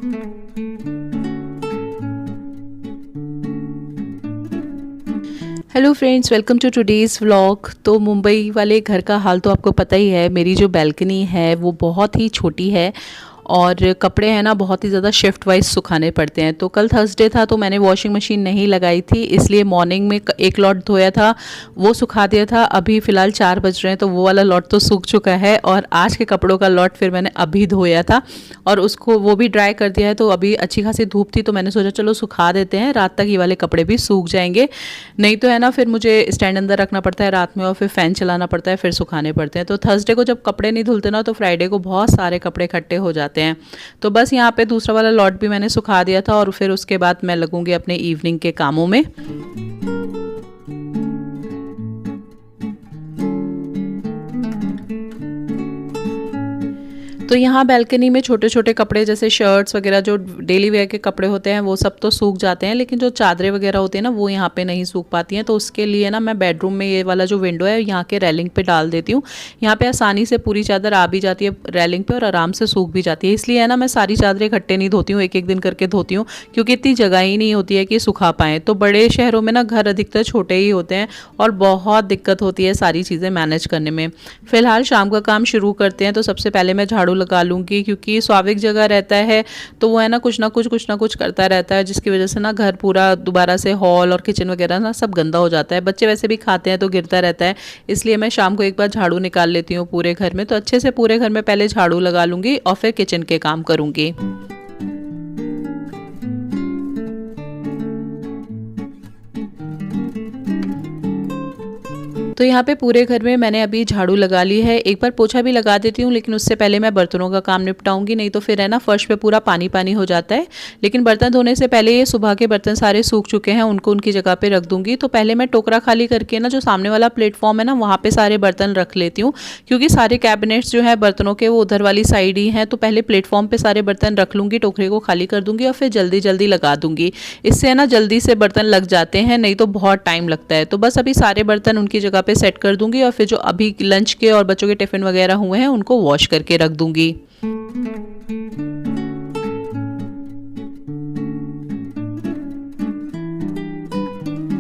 Hello friends, welcome to today's vlog. तो मुंबई वाले घर का हाल तो आपको पता ही है। मेरी जो बैल्कनी है वो बहुत ही छोटी है और कपड़े हैं ना बहुत ही ज़्यादा शिफ्ट वाइज सुखाने पड़ते हैं। तो कल थर्सडे था तो मैंने वॉशिंग मशीन नहीं लगाई थी, इसलिए मॉर्निंग में एक लॉट धोया था, वो सुखा दिया था। अभी फ़िलहाल 4 बज रहे हैं तो वो वाला लॉट तो सूख चुका है और आज के कपड़ों का लॉट फिर मैंने अभी धोया था और उसको वो भी ड्राई कर दिया है। तो अभी अच्छी खासी धूप थी तो मैंने सोचा चलो सुखा देते हैं, रात तक ये वाले कपड़े भी सूख जाएंगे। नहीं तो है ना फिर मुझे स्टैंड अंदर रखना पड़ता है रात में और फिर फ़ैन चलाना पड़ता है, फिर सुखाने पड़ते हैं। तो थर्सडे को जब कपड़े नहीं धुलते ना तो फ्राइडे को बहुत सारे कपड़े इकट्ठे हो जाते हैं। तो बस यहाँ पे दूसरा वाला लॉट भी मैंने सुखा दिया था और फिर उसके बाद मैं लगूंगी अपने इवनिंग के कामों में। तो यहाँ बैल्कनी में छोटे छोटे कपड़े जैसे शर्ट्स वगैरह जो डेली वेयर के कपड़े होते हैं वो सब तो सूख जाते हैं, लेकिन जो चादरें वगैरह होती हैं ना वो यहाँ पे नहीं सूख पाती हैं। तो उसके लिए ना मैं बेडरूम में ये वाला जो विंडो है यहाँ के रेलिंग पे डाल देती हूँ। यहाँ पे आसानी से पूरी चादर आ भी जाती है रेलिंग पे और आराम से सूख भी जाती है। इसलिए है ना मैं सारी चादरें इकट्ठे नहीं धोती हूँ, एक एक दिन करके धोती हूँ, क्योंकि इतनी जगह ही नहीं होती है कि सुखा पाएँ। तो बड़े शहरों में ना घर अधिकतर छोटे ही होते हैं और बहुत दिक्कत होती है सारी चीज़ें मैनेज करने में। फिलहाल शाम का काम शुरू करते हैं। तो सबसे पहले मैं झाड़ू लगा लूँगी, क्योंकि स्वाभाविक जगह रहता है तो वो है ना कुछ ना कुछ करता रहता है, जिसकी वजह से ना घर पूरा दोबारा से हॉल और किचन वगैरह ना सब गंदा हो जाता है। बच्चे वैसे भी खाते हैं तो गिरता रहता है, इसलिए मैं शाम को एक बार झाड़ू निकाल लेती हूँ पूरे घर में। तो अच्छे से पूरे घर में पहले झाड़ू लगा लूँगी और फिर किचन के काम करूँगी। तो यहाँ पे पूरे घर में मैंने अभी झाड़ू लगा ली है। एक बार पोछा भी लगा देती हूँ, लेकिन उससे पहले मैं बर्तनों का काम निपटाऊंगी, नहीं तो फिर है ना फर्श पे पूरा पानी पानी हो जाता है। लेकिन बर्तन धोने से पहले ये सुबह के बर्तन सारे सूख चुके हैं, उनको उनकी जगह पे रख दूंगी। तो पहले मैं टोकरा खाली करके ना जो सामने वाला प्लेटफॉर्म है ना वहाँ पे सारे बर्तन रख लेती हूँ, क्योंकि सारे कैबिनेट्स जो है बर्तनों के वो उधर वाली साइड ही हैं। तो पहले प्लेटफॉर्म पे सारे बर्तन रख लूँगी, टोकरे को खाली कर दूँगी और फिर जल्दी जल्दी लगा दूँगी। इससे है ना जल्दी से बर्तन लग जाते हैं, नहीं तो बहुत टाइम लगता है। तो बस अभी सारे बर्तन उनकी जगह पे सेट कर दूँगी और फिर जो अभी लंच के और बच्चों के टिफ़िन वगैरह हुए हैं उनको वॉश करके रख दूँगी।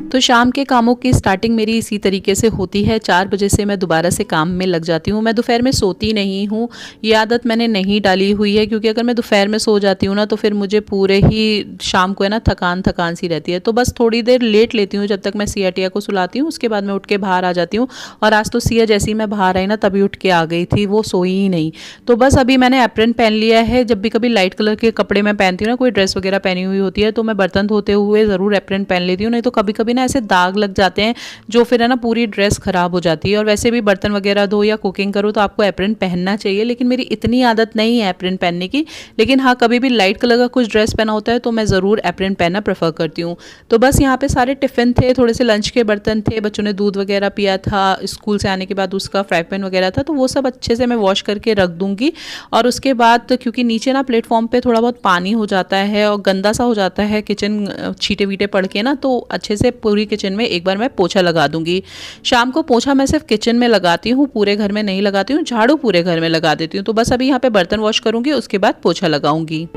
तो शाम के कामों की स्टार्टिंग मेरी इसी तरीके से होती है। 4 बजे से मैं दोबारा से काम में लग जाती हूँ। मैं दोपहर में सोती नहीं हूँ, ये आदत मैंने नहीं डाली हुई है, क्योंकि अगर मैं दोपहर में सो जाती हूँ ना तो फिर मुझे पूरे ही शाम को है ना थकान थकान सी रहती है। तो बस थोड़ी देर लेट लेती हूँ जब तक मैं सिया टिया को सुलाती हूँ, उसके बाद मैं उठ के बाहर आ जाती हूँ। और आज तो सिया जैसे ही मैं बाहर आई ना तभी उठ के आ गई थी, वो सोई ही नहीं। तो बस अभी मैंने एप्रन पहन लिया है। जब भी कभी लाइट कलर के कपड़े मैं पहनती हूँ ना, कोई ड्रेस वगैरह पहनी हुई होती है, तो मैं बर्तन धोते हुए ज़रूर एप्रन पहन लेती हूँ, नहीं तो कभी कभी ना ऐसे दाग लग जाते हैं जो फिर है ना पूरी ड्रेस खराब हो जाती है। और वैसे भी बर्तन वगैरह धो या कुकिंग करो तो आपको एप्रन पहनना चाहिए, लेकिन मेरी इतनी आदत नहीं है एप्रन पहनने की। लेकिन हाँ, कभी भी लाइट कलर का कुछ ड्रेस पहना होता है तो मैं ज़रूर एप्रन पहनना प्रेफर करती हूँ। तो बस यहाँ पे सारे टिफ़िन थे, थोड़े से लंच के बर्तन थे, बच्चों ने दूध वगैरह पिया था स्कूल से आने के बाद, उसका फ्राई पैन वगैरह था, तो वो सब अच्छे से मैं वॉश करके रख दूँगी। और उसके बाद तो क्योंकि नीचे ना प्लेटफॉर्म पे थोड़ा बहुत पानी हो जाता है और गंदा सा हो जाता है किचन, छींटे वीटे पड़ के ना, तो अच्छे से पूरी किचन में एक बार मैं पोछा लगा दूंगी। शाम को पोछा मैं सिर्फ किचन में लगाती हूँ, पूरे घर में नहीं लगाती हूँ। झाड़ू पूरे घर में लगा देती हूँ। तो बस अभी यहाँ पे बर्तन वॉश करूंगी, उसके बाद पोछा लगाऊंगी।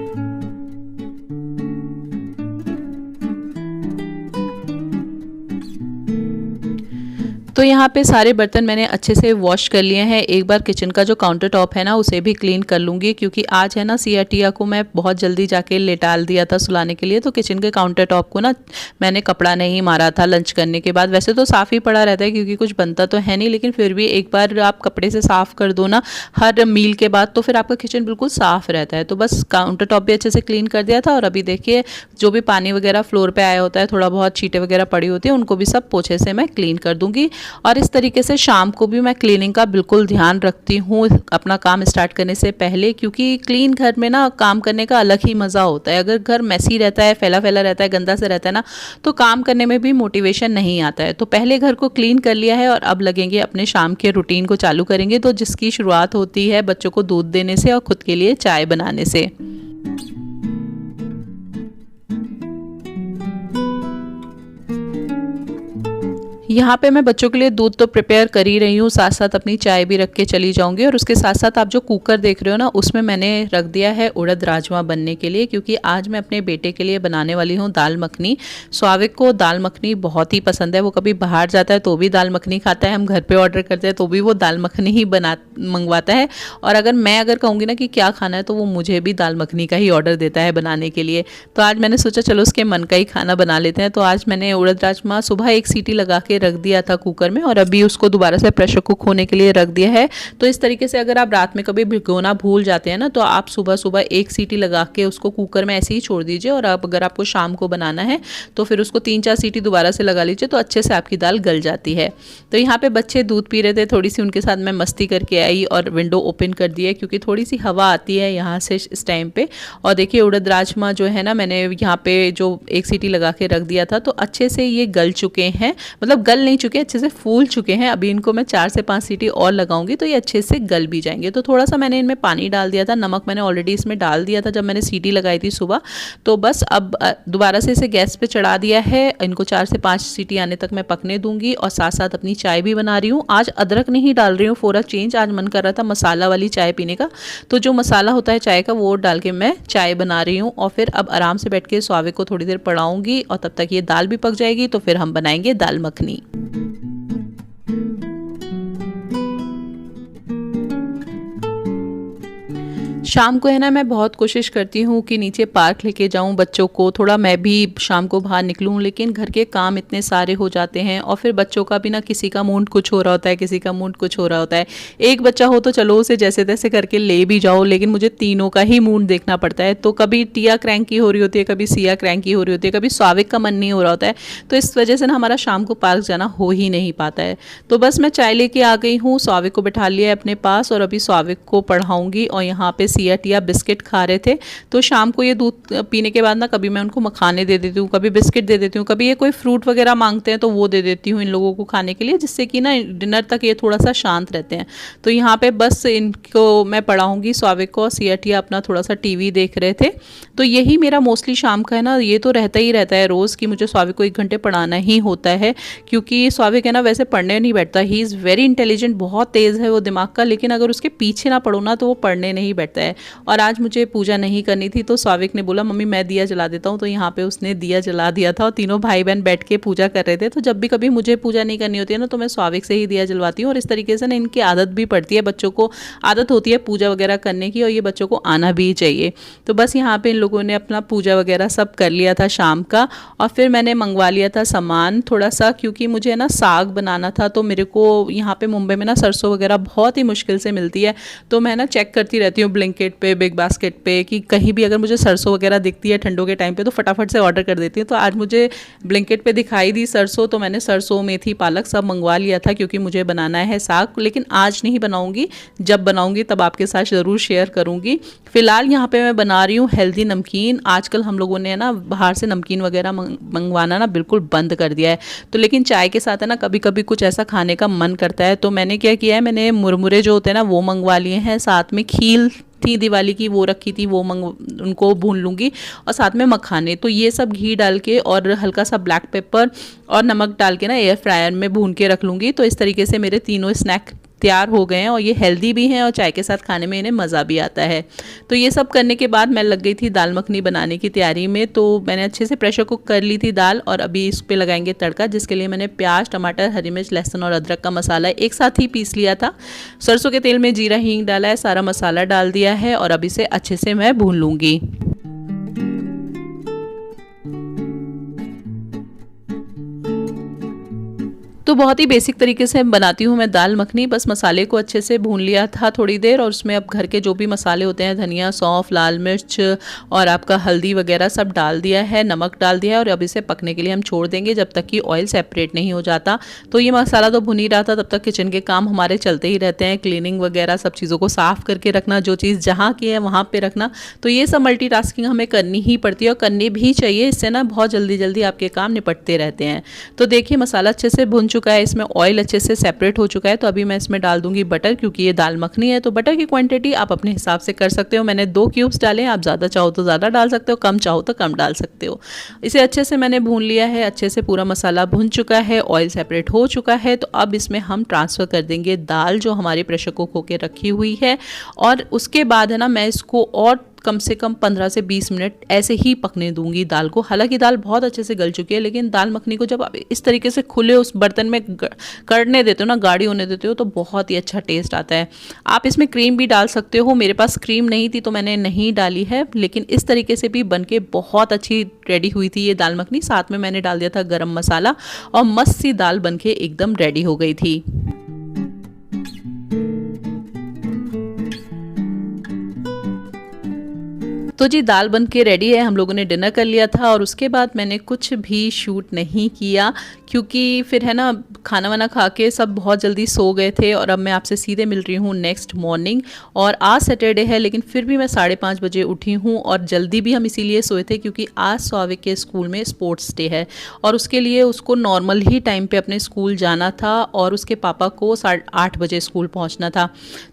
तो यहाँ पे सारे बर्तन मैंने अच्छे से वॉश कर लिए हैं। एक बार किचन का जो काउंटर टॉप है ना उसे भी क्लीन कर लूँगी, क्योंकि आज है ना सिया टिया को मैं बहुत जल्दी जाके लेटाल दिया था सुलाने के लिए। तो किचन के काउंटर टॉप को ना मैंने कपड़ा नहीं मारा था लंच करने के बाद। वैसे तो साफ़ ही पड़ा रहता है क्योंकि कुछ बनता तो है नहीं, लेकिन फिर भी एक बार आप कपड़े से साफ़ कर दो ना हर मील के बाद तो फिर आपका किचन बिल्कुल साफ़ रहता है। तो बस काउंटर टॉप भी अच्छे से क्लीन कर दिया था। और अभी देखिए जो भी पानी वगैरह फ्लोर पर आया होता है, थोड़ा बहुत छींटे वगैरह पड़ी होती है, उनको भी सब पोछे से मैं क्लीन कर दूँगी। और इस तरीके से शाम को भी मैं क्लीनिंग का बिल्कुल ध्यान रखती हूँ अपना काम स्टार्ट करने से पहले, क्योंकि क्लीन घर में ना काम करने का अलग ही मज़ा होता है। अगर घर मैसी रहता है, फैला फैला रहता है, गंदा से रहता है ना, तो काम करने में भी मोटिवेशन नहीं आता है। तो पहले घर को क्लीन कर लिया है और अब लगेंगे अपने शाम के रूटीन को चालू करेंगे, तो जिसकी शुरुआत होती है बच्चों को दूध देने से और खुद के लिए चाय बनाने से। यहाँ पे मैं बच्चों के लिए दूध तो प्रिपेयर कर ही रही हूँ, साथ साथ अपनी चाय भी रख के चली जाऊँगी। और उसके साथ साथ आप जो कुकर देख रहे हो ना, उसमें मैंने रख दिया है उड़द राजमा बनने के लिए, क्योंकि आज मैं अपने बेटे के लिए बनाने वाली हूँ दाल मखनी। स्वाविक को दाल मखनी बहुत ही पसंद है, वो कभी बाहर जाता है तो भी दाल मखनी खाता है, हम घर पर ऑर्डर करते हैं तो भी वो दाल मखनी ही मंगवाता है। और अगर कहूँगी ना कि क्या खाना है तो वो मुझे भी दाल मखनी का ही ऑर्डर देता है बनाने के लिए। तो आज मैंने सोचा चलो उसके मन का ही खाना बना लेते हैं। तो आज मैंने उड़द राजमा सुबह एक सीटी लगा के रख दिया था कुकर में, और अभी उसको दोबारा से प्रेशर कुक होने के लिए रख दिया है। तो इस तरीके से अगर आप रात में कभी भिगोना भूल जाते हैं ना, तो आप सुबह सुबह एक सीटी लगा के उसको कुकर में ऐसे ही छोड़ दीजिए। और अब अगर आपको शाम को बनाना है तो फिर उसको 3-4 सीटी दोबारा से लगा लीजिए, तो अच्छे से आपकी दाल गल जाती है। तो यहाँ पे बच्चे दूध पी रहे थे, थोड़ी सी उनके साथ मैं मस्ती करके आई और विंडो ओपन कर दी है, क्योंकि थोड़ी सी हवा आती है यहाँ से इस टाइम पे। और देखिए उड़द राजमा जो है ना, मैंने यहाँ पे जो एक सीटी लगा के रख दिया था, तो अच्छे से ये गल चुके हैं, मतलब गल नहीं चुके, अच्छे से फूल चुके हैं। अभी इनको मैं 4 से 5 सीटी और लगाऊंगी तो ये अच्छे से गल भी जाएंगे। तो थोड़ा सा मैंने इनमें पानी डाल दिया था, नमक मैंने ऑलरेडी इसमें डाल दिया था जब मैंने सीटी लगाई थी सुबह। तो बस अब दोबारा से इसे गैस पे चढ़ा दिया है, इनको 4 से 5 सीटी आने तक मैं पकने दूंगी। और साथ साथ अपनी चाय भी बना रही हूँ। आज अदरक नहीं डाल रही हूँ, फॉर अ चेंज आज मन कर रहा था मसाला वाली चाय पीने का, तो जो मसाला होता है चाय का वो डाल के मैं चाय बना रही हूँ। और फिर अब आराम से बैठ के स्वाविक को थोड़ी देर पढ़ाऊंगी, और तब तक ये दाल भी पक जाएगी, तो फिर हम बनाएंगे दाल मखनी। शाम को है ना, मैं बहुत कोशिश करती हूँ कि नीचे पार्क लेके जाऊँ बच्चों को, थोड़ा मैं भी शाम को बाहर निकलूँ, लेकिन घर के काम इतने सारे हो जाते हैं। और फिर बच्चों का भी ना, किसी का मूड कुछ हो रहा होता है, किसी का मूड कुछ हो रहा होता है। एक बच्चा हो तो चलो उसे जैसे तैसे करके ले भी जाओ, लेकिन मुझे तीनों का ही मूड देखना पड़ता है। तो कभी टिया क्रैंकी हो रही होती है, कभी सिया क्रैंकी हो रही होती है, कभी स्वाविक का मन नहीं हो रहा होता है। तो इस वजह से ना हमारा शाम को पार्क जाना हो ही नहीं पाता है। तो बस मैं चाय लेके आ गई हूँ, स्वाविक को बैठा लिया है अपने पास, और अभी स्वाविक को पढ़ाऊँगी। और यहाँ पे सिया टिया बिस्किट खा रहे थे। तो शाम को ये दूध पीने के बाद ना, कभी मैं उनको मखाने दे देती हूँ, कभी बिस्किट दे देती हूँ, कभी ये कोई फ्रूट वगैरह मांगते हैं तो वो दे देती हूँ इन लोगों को खाने के लिए, जिससे कि ना डिनर तक ये थोड़ा सा शांत रहते हैं। तो यहाँ पे बस इनको मैं पढ़ाऊँगी स्वाविक को, और सिया टिया अपना थोड़ा सा टीवी देख रहे थे। तो यही मेरा मोस्टली शाम का है ना, ये तो रहता ही रहता है रोज़ कि मुझे स्वाविक को 1 घंटे पढ़ाना ही होता है। क्योंकि स्वाविक है ना, वैसे पढ़ने नहीं बैठता, ही इज़ वेरी इंटेलिजेंट, बहुत तेज़ है वो दिमाग का, लेकिन अगर उसके पीछे ना पढ़ो ना तो वो पढ़ने नहीं बैठता है। और आज मुझे पूजा नहीं करनी थी, तो स्वाविक ने बोला मम्मी मैं दिया जला देता हूँ। तो यहाँ पे उसने दिया जला दिया था, और तीनों भाई बहन बैठ के पूजा कर रहे थे। तो जब भी कभी मुझे पूजा नहीं करनी होती है ना, तो मैं स्वाविक से ही दिया जलवाती हूँ। और इस तरीके से ना इनकी आदत भी पड़ती है, बच्चों को आदत होती है पूजा वगैरह करने की, और ये बच्चों को आना भी चाहिए। तो बस यहाँ पे इन लोगों ने अपना पूजा वगैरह सब कर लिया था शाम का। और फिर मैंने मंगवा लिया था सामान थोड़ा सा, क्योंकि मुझे ना साग बनाना था। तो मेरे को यहाँ पे मुंबई में ना सरसों वगैरह बहुत ही मुश्किल से मिलती है। तो मैं ना चेक करती रहती हूँ ब्लिंकिट पे, बिग बास्केट पे, कि कहीं भी अगर मुझे सरसों वगैरह दिखती है ठंडों के टाइम पे, तो फटाफट से ऑर्डर कर देती हूँ। तो आज मुझे ब्लिंकिट पे दिखाई दी सरसों, तो मैंने सरसों, मेथी, पालक सब मंगवा लिया था, क्योंकि मुझे बनाना है साग। लेकिन आज नहीं बनाऊंगी, जब बनाऊंगी तब आपके साथ ज़रूर शेयर करूंगी। फिलहाल यहाँ पे मैं बना रही हूँ हेल्दी नमकीन। आजकल हम लोगों ने ना बाहर से नमकीन वगैरह मंगवाना ना बिल्कुल बंद कर दिया है। तो लेकिन चाय के साथ है ना, कभी कभी कुछ ऐसा खाने का मन करता है। तो मैंने क्या किया है, मैंने मुरमुरे जो होते हैं ना वो मंगवा लिए हैं, साथ में खील थी दिवाली की वो रखी थी, वो उनको भून लूँगी, और साथ में मखाने। तो ये सब घी डाल के और हल्का सा ब्लैक पेपर और नमक डाल के ना एयर फ्रायर में भून के रख लूँगी। तो इस तरीके से मेरे तीनों स्नैक तैयार हो गए हैं, और ये हेल्दी भी हैं और चाय के साथ खाने में इन्हें मज़ा भी आता है। तो ये सब करने के बाद मैं लग गई थी दाल मखनी बनाने की तैयारी में। तो मैंने अच्छे से प्रेशर कुक कर ली थी दाल, और अभी इस पे लगाएंगे तड़का, जिसके लिए मैंने प्याज, टमाटर, हरी मिर्च, लहसुन और अदरक का मसाला एक साथ ही पीस लिया था। सरसों के तेल में जीरा हींग डाला है, सारा मसाला डाल दिया है, और अब इसे अच्छे से मैं भून लूँगी। तो बहुत ही बेसिक तरीके से बनाती हूँ मैं दाल मखनी। बस मसाले को अच्छे से भून लिया था थोड़ी देर, और उसमें अब घर के जो भी मसाले होते हैं, धनिया, सौंफ, लाल मिर्च और आपका हल्दी वगैरह सब डाल दिया है, नमक डाल दिया है, और अब इसे पकने के लिए हम छोड़ देंगे जब तक कि ऑयल सेपरेट नहीं हो जाता। तो ये मसाला तो भुन ही रहा था, तब तक किचन के काम हमारे चलते ही रहते हैं, क्लीनिंग वगैरह, सब चीज़ों को साफ़ करके रखना, जो चीज़ जहाँ की है वहाँ पर रखना। तो ये सब मल्टीटास्किंग हमें करनी ही पड़ती है, और करनी भी चाहिए। इससे ना बहुत जल्दी जल्दी आपके काम निपटते रहते हैं। तो देखिए मसाला अच्छे से भुन चुका चुका है, इसमें ऑयल अच्छे से सेपरेट हो चुका है। तो अभी मैं इसमें डाल दूंगी बटर, क्योंकि ये दाल मखनी है तो बटर की क्वांटिटी आप अपने हिसाब से कर सकते हो। मैंने 2 क्यूब्स डाले, आप ज़्यादा चाहो तो ज़्यादा डाल सकते हो, कम चाहो तो कम डाल सकते हो। इसे अच्छे से मैंने भून लिया है, अच्छे से पूरा मसाला भुन चुका है, ऑयल सेपरेट हो चुका है। तो अब इसमें हम ट्रांसफ़र कर देंगे दाल जो हमारी प्रेशर कुक होकर रखी हुई है। और उसके बाद है ना, मैं इसको और कम से कम 15 से 20 मिनट ऐसे ही पकने दूंगी दाल को। हालांकि दाल बहुत अच्छे से गल चुकी है, लेकिन दाल मखनी को जब आप इस तरीके से खुले उस बर्तन में करने देते हो ना, गाढ़ी होने देते हो, तो बहुत ही अच्छा टेस्ट आता है। आप इसमें क्रीम भी डाल सकते हो, मेरे पास क्रीम नहीं थी तो मैंने नहीं डाली है, लेकिन इस तरीके से भी बन के बहुत अच्छी रेडी हुई थी ये दाल मखनी। साथ में मैंने डाल दिया था गरम मसाला और मस्त सी दाल बन के एकदम रेडी हो गई थी। तो जी दाल बन के रेडी है, हम लोगों ने डिनर कर लिया था और उसके बाद मैंने कुछ भी शूट नहीं किया, क्योंकि फिर है ना खाना वाना खा के सब बहुत जल्दी सो गए थे। और अब मैं आपसे सीधे मिल रही हूँ नेक्स्ट मॉर्निंग। और आज सैटरडे है, लेकिन फिर भी मैं 5:30 बजे उठी हूँ और जल्दी भी हम इसीलिए सोए थे क्योंकि आज स्वाविक के स्कूल में स्पोर्ट्स डे है और उसके लिए उसको नॉर्मल ही टाइम पे अपने स्कूल जाना था और उसके पापा को 8:30 बजे स्कूल पहुँचना था।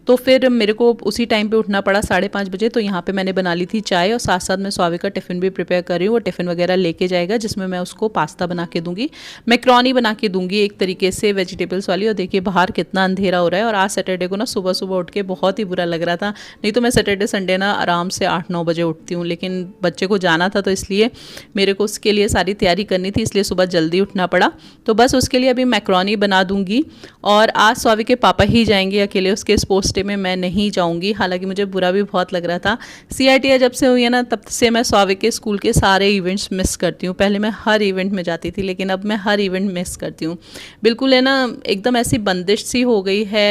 तो फिर मेरे को उसी टाइम पर उठना पड़ा 5:30 बजे। तो यहाँ पर मैंने बना ली थी चाय और साथ साथ मैं स्वाविक का टिफ़िन भी प्रिपेयर कर रही हूँ। वो टिफ़िन वगैरह लेके जाएगा, जिसमें मैं उसको पास्ता बना के दूंगी, मैक्रोनी बना के दूंगी एक तरीके से वेजिटेबल्स वाली। और देखिए बाहर कितना अंधेरा हो रहा है। और आज सैटरडे को ना सुबह सुबह उठ के बहुत ही बुरा लग रहा था। नहीं तो मैं सैटरडे संडे ना आराम से 8-9 बजे उठती हूँ, लेकिन बच्चे को जाना था तो इसलिए मेरे को उसके लिए सारी तैयारी करनी थी, इसलिए सुबह जल्दी उठना पड़ा। तो बस उसके लिए अभी मैक्रोनी बना दूंगी। और आज स्वाविक के पापा ही जाएंगे अकेले, उसके स्पोर्ट्स डे में मैं नहीं जाऊँगी। हालाँकि मुझे बुरा भी बहुत लग रहा था। CITI जब से हुई है ना, तब से मैं स्वाविक के स्कूल के सारे इवेंट्स मिस करती हूँ। पहले मैं हर इवेंट में जाती थी, लेकिन अब मैं हर इवेंट मिस करती हूँ। बिल्कुल है ना, एकदम ऐसी बंदिश सी हो गई है।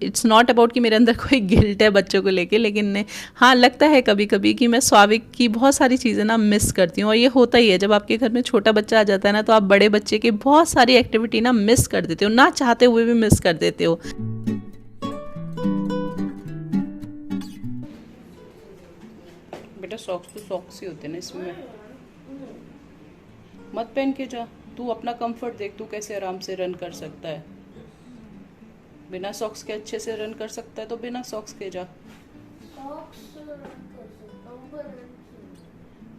इट्स नॉट अबाउट कि मेरे अंदर कोई गिल्ट है बच्चों को लेके, लेकिन हाँ लगता है कभी कभी कि मैं स्वाविक की बहुत सारी चीज़ें ना मिस करती हूँ। और ये होता ही है, जब आपके घर में छोटा बच्चा आ जाता है ना, तो आप बड़े बच्चे की बहुत सारी एक्टिविटी ना मिस कर देते हो, ना चाहते हुए भी मिस कर देते हो। बेटा सॉक्स तो सॉक्स ही होते हैं ना, इसमें मत पहन के जा। तू अपना कंफर्ट देख, तू कैसे आराम से रन कर सकता है। बिना सॉक्स के अच्छे से रन कर सकता है तो बिना सॉक्स के जा।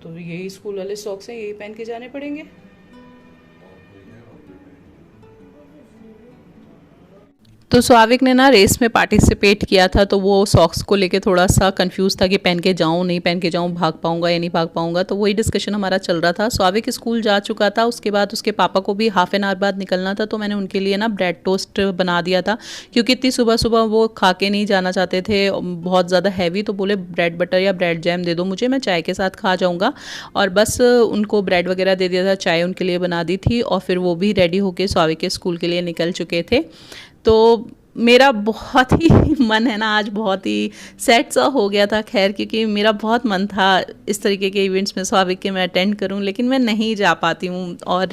तो यही स्कूल वाले सॉक्स हैं, यही पहन के जाने पड़ेंगे। तो स्वाविक ने ना रेस में पार्टिसिपेट किया था, तो वो सॉक्स को लेके थोड़ा सा कंफ्यूज था कि पहन के जाऊँ नहीं पहन के जाऊँ, भाग पाऊंगा या नहीं भाग पाऊंगा। तो वही डिस्कशन हमारा चल रहा था। स्वाविक स्कूल जा चुका था, उसके बाद उसके पापा को भी हाफ एन आवर बाद निकलना था। तो मैंने उनके लिए ना ब्रेड टोस्ट बना दिया था, क्योंकि इतनी सुबह सुबह वो खा के नहीं जाना चाहते थे, बहुत ज़्यादा हैवी। तो बोले ब्रेड बटर या ब्रेड जैम दे दो मुझे, मैं चाय के साथ खा जाऊँगा। और बस उनको ब्रेड वगैरह दे दिया था, चाय उनके लिए बना दी थी और फिर वो भी रेडी होके स्वाविक के स्कूल के लिए निकल चुके थे। तो मेरा बहुत ही मन है ना, आज बहुत ही सैड सा हो गया था। खैर, क्योंकि मेरा बहुत मन था इस तरीके के इवेंट्स में स्वाविक के मैं अटेंड करूं, लेकिन मैं नहीं जा पाती हूं और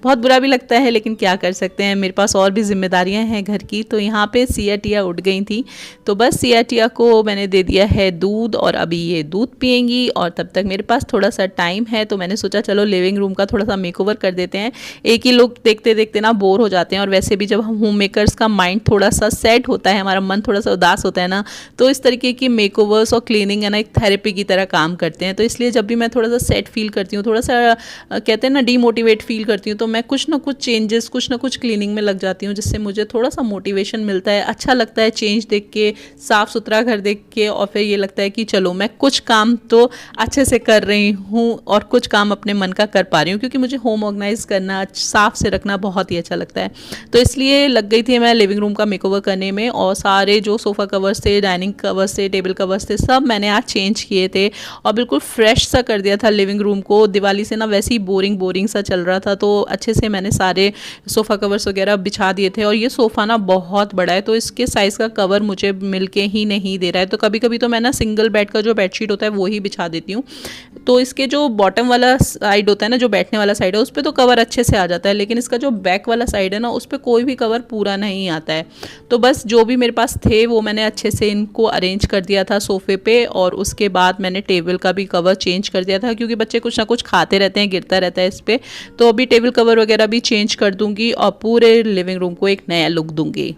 बहुत बुरा भी लगता है, लेकिन क्या कर सकते हैं, मेरे पास और भी जिम्मेदारियां हैं घर की। तो यहाँ पे सिया उठ गई थी, तो बस सिया को मैंने दे दिया है दूध और अभी ये दूध पिएंगी। और तब तक मेरे पास थोड़ा सा टाइम है, तो मैंने सोचा चलो लिविंग रूम का थोड़ा सा मेकओवर कर देते हैं। एक ही लोग देखते देखते ना बोर हो जाते हैं, और वैसे भी जब हम होम मेकर्स का माइंड थोड़ा सा सेट होता है, हमारा मन थोड़ा सा उदास होता है ना, तो इस तरीके की मेकओवर्स और क्लीनिंग है ना, एक थेरेपी की तरह काम करते हैं। तो इसलिए जब भी मैं थोड़ा सा सेट फील करती हूँ, थोड़ा सा कहते हैं ना डीमोटिवेट फील करती हूँ, तो मैं कुछ ना कुछ चेंजेस, कुछ ना कुछ क्लीनिंग में लग जाती हूँ, जिससे मुझे थोड़ा सा मोटिवेशन मिलता है, अच्छा लगता है चेंज देख के, साफ़ सुथरा घर देख के। और फिर ये लगता है कि चलो मैं कुछ काम तो अच्छे से कर रही हूँ और कुछ काम अपने मन का कर पा रही हूँ, क्योंकि मुझे होम ऑर्गेनाइज करना, साफ से रखना बहुत ही अच्छा लगता है। तो इसलिए लग गई थी मैं लिविंग रूम का मेकओवर करने में, और सारे जो सोफ़ा कवर्स थे, डाइनिंग कवर्स थे, टेबल कवर्स थे, सब मैंने आज चेंज किए थे और बिल्कुल फ्रेश सा कर दिया था लिविंग रूम को। दिवाली से ना वैसे ही बोरिंग सा चल रहा था, तो अच्छे से मैंने सारे सोफ़ा कवर्स वगैरह बिछा दिए थे। और ये सोफ़ा ना बहुत बड़ा है, तो इसके साइज़ का कवर मुझे मिल के ही नहीं दे रहा है। तो कभी कभी तो मैं ना सिंगल बेड का जो बेडशीट होता है वो ही बिछा देती हूँ। तो इसके जो बॉटम वाला साइड होता है ना, जो बैठने वाला साइड है, उस पर तो कवर अच्छे से आ जाता है, लेकिन इसका जो बैक वाला साइड है ना, उस पर कोई भी कवर पूरा नहीं आता है। तो बस जो भी मेरे पास थे वो मैंने अच्छे से इनको अरेंज कर दिया था सोफ़े पे, और उसके बाद मैंने टेबल का भी कवर चेंज कर दिया था क्योंकि बच्चे कुछ ना कुछ खाते रहते हैं, गिरता रहता है इस पर। तो अभी टेबल कवर वगैरह भी चेंज कर दूँगी और पूरे लिविंग रूम को एक नया लुक दूँगी।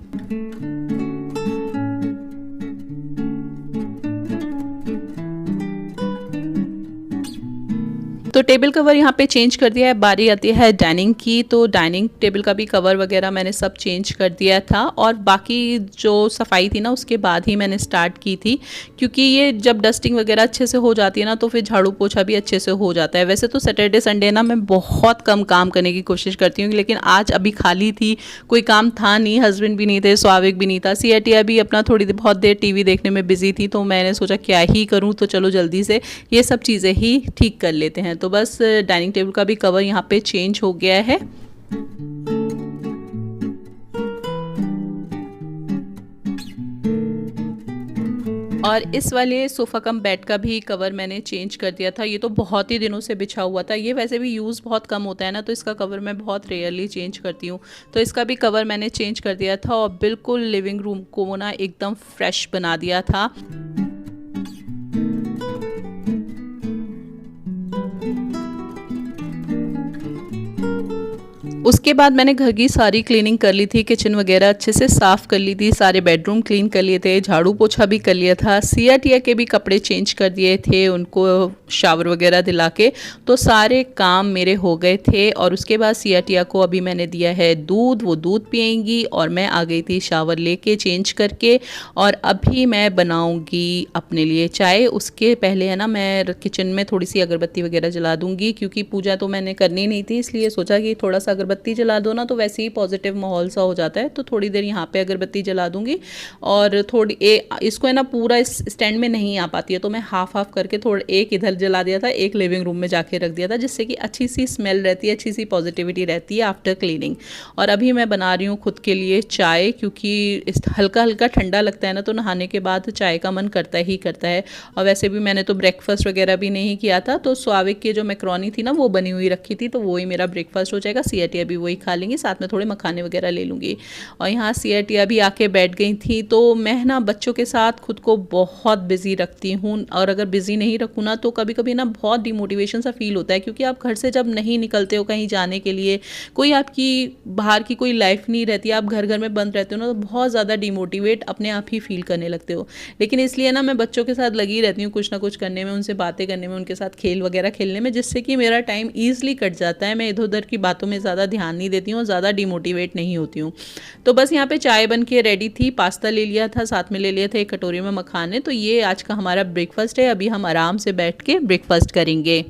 तो टेबल कवर यहाँ पे चेंज कर दिया है। बारी आती है डाइनिंग की, तो डाइनिंग टेबल का भी कवर वगैरह मैंने सब चेंज कर दिया था, और बाकी जो सफाई थी ना उसके बाद ही मैंने स्टार्ट की थी, क्योंकि ये जब डस्टिंग वगैरह अच्छे से हो जाती है ना तो फिर झाड़ू पोछा भी अच्छे से हो जाता है। वैसे तो सैटरडे संडे ना मैं बहुत कम काम करने की कोशिश करती हूँ, लेकिन आज अभी खाली थी, कोई काम था नहीं, हस्बैंड भी नहीं थे, स्वाविक भी नहीं था, सियाटिया भी अपना थोड़ी बहुत देर टीवी देखने में बिजी थी, तो मैंने सोचा क्या ही करूँ, तो चलो जल्दी से ये सब चीज़ें ही ठीक कर लेते हैं। तो बस डाइनिंग टेबल का भी कवर यहाँ पे चेंज हो गया है। और इस वाले सोफ़ा कम बेड का भी कवर मैंने चेंज कर दिया था। ये तो बहुत ही दिनों से बिछा हुआ था, ये वैसे भी यूज़ बहुत कम होता है ना, तो इसका कवर मैं बहुत रेयरली चेंज करती हूँ। तो इसका भी कवर मैंने चेंज कर दिया था और बिल्कुल लिविंग रूम को ना एकदम फ्रेश बना दिया था। उसके बाद मैंने घर की सारी क्लीनिंग कर ली थी, किचन वगैरह अच्छे से साफ़ कर ली थी, सारे बेडरूम क्लीन कर लिए थे, झाड़ू पोछा भी कर लिया था, सियाटिया के भी कपड़े चेंज कर दिए थे, उनको शावर वगैरह दिला के, तो सारे काम मेरे हो गए थे। और उसके बाद सियाटिया को अभी मैंने दिया है दूध, वो दूध पिएंगी, और मैं आ गई थी शावर लेके चेंज करके, और अभी मैं बनाऊँगी अपने लिए चाय। उसके पहले है ना मैं किचन में थोड़ी सी अगरबत्ती वगैरह जला दूँगी, क्योंकि पूजा तो मैंने करनी नहीं थी, इसलिए सोचा कि थोड़ा सा अगरबत्ती जला दो ना तो वैसे ही पॉजिटिव माहौल सा हो जाता है। तो थोड़ी देर यहाँ पे अगरबत्ती जला दूंगी, और थोड़ी इसको है ना पूरा इस स्टैंड में नहीं आ पाती है, तो मैं हाफ हाफ करके थोड़ा एक इधर जला दिया था, एक लिविंग रूम में जाके रख दिया था, जिससे कि अच्छी सी स्मेल रहती है, अच्छी सी पॉजिटिविटी रहती है आफ्टर क्लीनिंग। और अभी मैं बना रही हूँ खुद के लिए चाय, क्योंकि हल्का हल्का ठंडा लगता है ना, तो नहाने के बाद चाय का मन करता ही करता है। और वैसे भी मैंने तो ब्रेकफास्ट वगैरह भी नहीं किया था, तो स्वाविक की जो मैक्रोनी थी ना वो बनी हुई रखी थी, तो वही मेरा ब्रेकफास्ट हो जाएगा। सियाटिया भी वही खा लेंगी, साथ में थोड़े मखाने वगैरह ले लूँगी। और यहाँ सियाटिया भी आके बैठ गई थी। तो मैं ना बच्चों के साथ खुद को बहुत बिजी रखती हूँ, और अगर बिजी नहीं रखूँ ना तो कभी कभी ना बहुत डिमोटिवेशन सा फील होता है, क्योंकि आप घर से जब नहीं निकलते हो कहीं जाने के लिए, कोई आपकी बाहर की कोई लाइफ नहीं रहती, आप घर घर में बंद रहते हो ना, तो बहुत ज़्यादा डिमोटिवेट अपने आप ही फील करने लगते हो। लेकिन इसलिए ना मैं बच्चों के साथ लगी रहती हूँ, कुछ ना कुछ करने में, उनसे बातें करने में, उनके साथ खेल वगैरह खेलने में, जिससे कि मेरा टाइम ईजिली कट जाता है। मैं इधर उधर की बातों में ज़्यादा ध्यान नहीं देती हूँ, ज़्यादा डिमोटिवेट नहीं होती हूँ। तो बस यहाँ पे चाय बन के रेडी थी, पास्ता ले लिया था, साथ में ले लिया था एक कटोरी में मखाने। तो ये आज का हमारा ब्रेकफास्ट है। अभी हम आराम से बैठ के ब्रेकफास्ट करेंगे।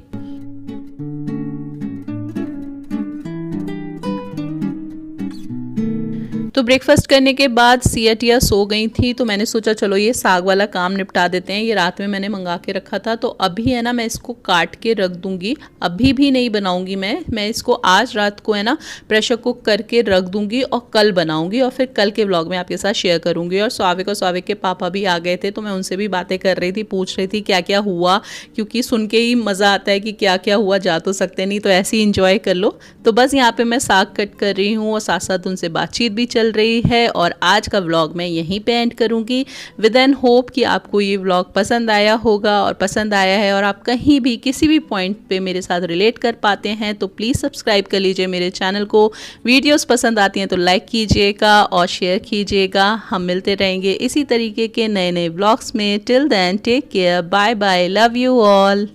तो ब्रेकफास्ट करने के बाद सियाटिया सो गई थी, तो मैंने सोचा चलो ये साग वाला काम निपटा देते हैं। ये रात में मैंने मंगा के रखा था, तो अभी है ना मैं इसको काट के रख दूंगी, अभी भी नहीं बनाऊंगी मैं इसको आज रात को है ना प्रेशर कुक करके रख दूंगी, और कल बनाऊंगी, और फिर कल के व्लॉग में आपके साथ शेयर करूंगी। और स्वाविक के पापा भी आ गए थे, तो मैं उनसे भी बातें कर रही थी, पूछ रही थी क्या क्या हुआ, क्योंकि सुन के ही मज़ा आता है कि क्या क्या हुआ, जा तो सकते नहीं, तो ऐसे ही इंजॉय कर लो। तो बस यहाँ पे मैं साग कट कर रही हूँ, और साथ साथ उनसे बातचीत भी चल रही है। और आज का व्लॉग मैं यहीं पे एंड करूँगी, विद एन होप कि आपको ये व्लॉग पसंद आया होगा, और पसंद आया है और आप कहीं भी किसी भी पॉइंट पे मेरे साथ रिलेट कर पाते हैं तो प्लीज़ सब्सक्राइब कर लीजिए मेरे चैनल को। वीडियोस पसंद आती हैं तो लाइक कीजिएगा और शेयर कीजिएगा। हम मिलते रहेंगे इसी तरीके के नए नए व्लॉग्स में। Till then take care, bye bye, love you all.